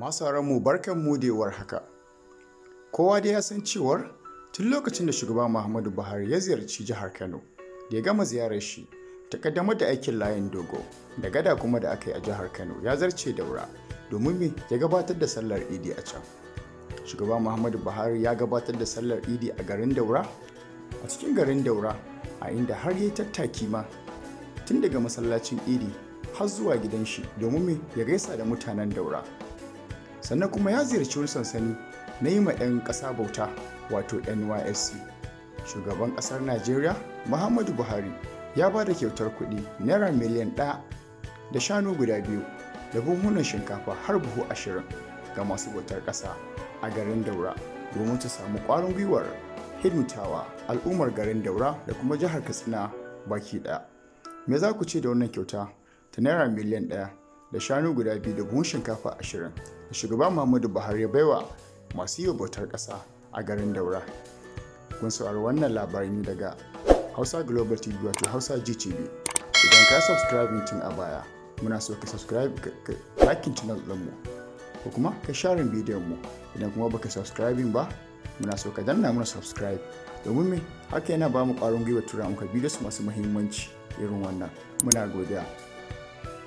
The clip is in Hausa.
Masu mu barkanmu da warhaka. Kowa dai ya san cewar tun lokacin da shugaba Muhammadu Buhari ya ziyarci jihar Kano da ya gama ziyarar shi ta kaddamar da aikin layin dogo da gada kuma da aka yi a jihar Kano ya zarce daura domin ya gabatar da sallar Idi a can. Shugaba Muhammadu Buhari ya gabatar da sallar Idi a garin Daura, a cikin garin Daura, a inda har ya tattaki ma tun daga masallacin Idi har zuwa gidan shi domin ya gaisa da mutanen Daura. Sannan kuma ya ziyarci wani sansani na yi ma 'yan ƙasa bauta wato NYSC. Shugaban ƙasar Najeriya Muhammadu Buhari ya ba da kyautar kuɗi naira miliyan 1 da shanu guda 2 da buhunan shinkafa har buhu 20 ga masu bautar ƙasa a garin Daura domin su samu ƙwarin gwiwar hidimtawa al'ummar garin Daura da kuma jihar Katsina baki ɗaya. Me za ku ce da wannan kyauta ta naira miliyan 1 da shanu guda 2 da buhun shinkafa 20 da shugaba Muhammadu Buhari ya baiwa masu yi bautar ƙasa a garin Daura? Kun saurari wannan labarin daga Hausa Global TV wato Hausa GTV. Idan ka subscribe tun a baya, muna so ka subscribe ka like channel ɗinmu ko kuma ka share bidiyon mu. Idan kuma baka subscribe ba, muna so ka danna mana subscribe domin me haka yana ba mu ƙwarin gwiwa tura muka bidiyo masu muhimmanci irin wannan. Muna godiya.